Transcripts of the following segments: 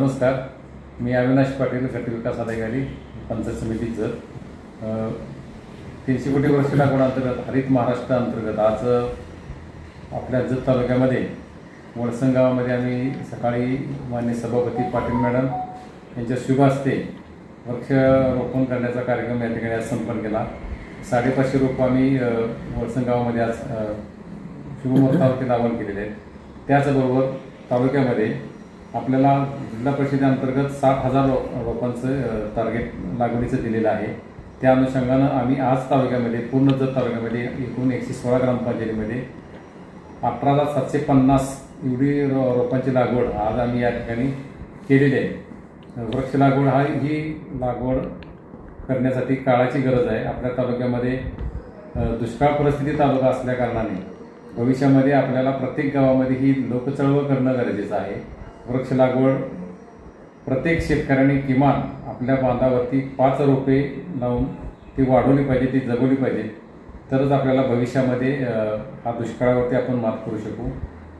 नमस्कार, मी अविनाश पाटील, गट विकास अधिकारी, पंचायत समिती जत. 300 कोटी वर्ष लागवडांतर्गत हरित महाराष्ट्र अंतर्गत आज आपल्या जत तालुक्यामध्ये वडसंग गावामध्ये आम्ही सकाळी माननीय सभापती पाटील मॅडम यांच्या शुभ हस्ते वृक्षारोपण करण्याचा कार्यक्रम या ठिकाणी आज संपन्न केला. 550 रोपं आम्ही वडसंग गावामध्ये आज शुभमुहूर्तावरती लावण केलेले आहेत. त्याचबरोबर तालुक्यामध्ये आपल्याला जिल्हा परिषदेअंतर्गत 60,000 रोपांचं टार्गेट लागवडीचं दिलेलं आहे. त्या अनुषंगानं आम्ही आज तालुक्यामध्ये पूर्ण जत तालुक्यामध्ये एकूण 116 ग्रामपंचायतीमध्ये 18,750 एवढी रोपांची लागवड आज आम्ही या ठिकाणी केलेली आहे. वृक्ष लागवड ही लागवड करण्यासाठी काळाची गरज आहे. आपल्या तालुक्यामध्ये दुष्काळ परिस्थिती तालुका असल्या कारणाने भविष्यामध्ये आपल्याला प्रत्येक गावामध्ये ही लोकचळवळ करणं गरजेचं आहे. वृक्ष लागवड प्रत्येक शेतकऱ्याने किमान आपल्या बांधावरती 5 रोपे लावून ती वाढवली पाहिजे, ती जगवली पाहिजे. तरच आपल्याला भविष्यामध्ये हा दुष्काळावरती आपण मात करू शकू.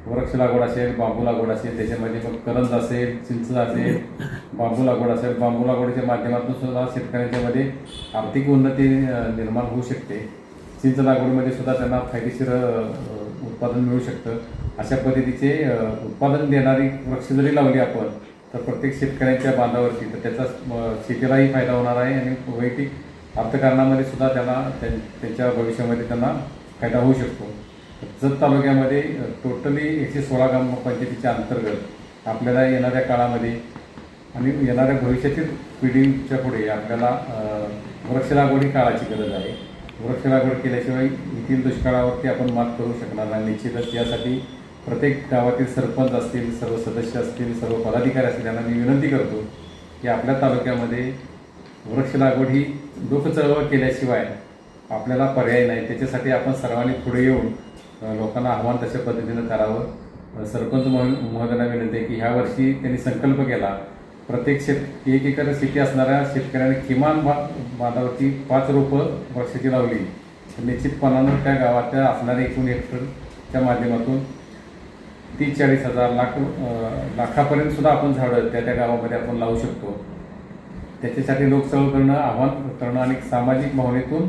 वृक्ष लागवड असेल, बांबू लागवड असेल, त्याच्यामध्ये मग करंज असेल, चिंच असेल, बांबू लागवड असेल. बांबू लागवडीच्या माध्यमातून सुद्धा शेतकऱ्यांच्यामध्ये आर्थिक उन्नती निर्माण होऊ शकते. चिंच लागवडीमध्ये सुद्धा त्यांना फायदेशीर उत्पादन मिळू शकतं. अशा पद्धतीचे उत्पादन देणारी वृक्ष जरी लावली आपण तर प्रत्येक शेतकऱ्यांच्या बांधावरती तर त्याचा शेतीलाही फायदा होणार आहे आणि वैयक्तिक अर्थकारणामध्ये सुद्धा त्यांना त्यांच्या भविष्यामध्ये त्यांना फायदा होऊ शकतो. जत तालुक्यामध्ये टोटली 116 ग्रामपंचायतीच्या अंतर्गत आपल्याला येणाऱ्या काळामध्ये आणि येणाऱ्या भविष्यातील पिढीच्या पुढे आपल्याला वृक्ष लागवड ही काळाची गरज आहे. वृक्ष लागवड केल्याशिवाय येथील दुष्काळावरती आपण मात करू शकणार नाही. निश्चितच यासाठी प्रत्येक गावातील सरपंच असतील, सर्व सदस्य असतील, सर्व पदाधिकारी असतील यांना मी विनंती करतो की आपल्या तालुक्यामध्ये वृक्ष लागवड ही लोकचळवळ केल्याशिवाय आपल्याला पर्याय नाही. त्याच्यासाठी आपण सर्वांनी पुढे येऊन लोकांना आव्हान तशा पद्धतीनं करावं. सरपंच महोदयांना विनंती आहे की ह्या वर्षी त्यांनी संकल्प केला प्रत्येक 1 एकर शेती असणाऱ्या शेतकऱ्याने किमान बांधावरती 5 रोपं वृक्षाची लावली तर निश्चितपणानं त्या गावाच्या असणाऱ्या एकूण हेक्टरच्या माध्यमातून 30-40 हजार लाखापर्यंत सुद्धा आपण झाडं त्या गावामध्ये आपण लावू शकतो. त्याच्यासाठी लोकचळवळ करणं, आव्हान करणं आणि सामाजिक भावनेतून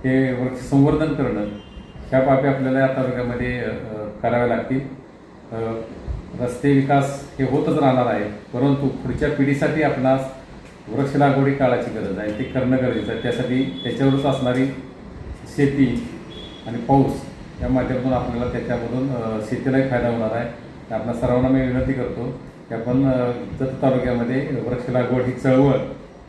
हे वृक्ष संवर्धन करणं ह्या बाबी आपल्याला या तालुक्यामध्ये कराव्या लागतील. रस्ते विकास हे होतच राहणार आहे, परंतु पुढच्या पिढीसाठी आपणास वृक्ष लागवडी काळाची गरज आहे, ते करणं गरजेचं आहे. त्यासाठी त्याच्यावरच असणारी शेती आणि पाऊस या माध्यमातून आपल्याला त्याच्यामधून शेतीलाही फायदा होणार आहे. आपल्या सर्वांना मी विनंती करतो की आपण जत तालुक्यामध्ये वृक्ष लागवड ही चळवळ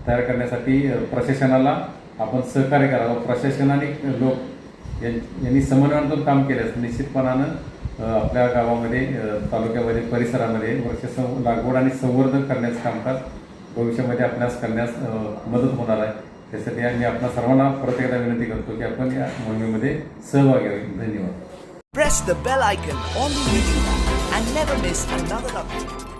तयार करण्यासाठी प्रशासनाला आपण सहकार्य करावं. प्रशासन आणि लोक यांनी समन्वयातून काम केल्यास निश्चितपणानं आपल्या गावामध्ये, तालुक्यामध्ये, परिसरामध्ये वृक्ष लागवड आणि संवर्धन करण्याचं कामकाज भविष्यामध्ये आपल्यास करण्यास मदत होणार आहे. त्यासाठी मी आपल्या सर्वांना परत एकदा विनंती करतो की आपण या मोहिमेमध्ये सहभागी व्हावे. धन्यवाद. Press the bell icon on the YouTube app and never miss another update.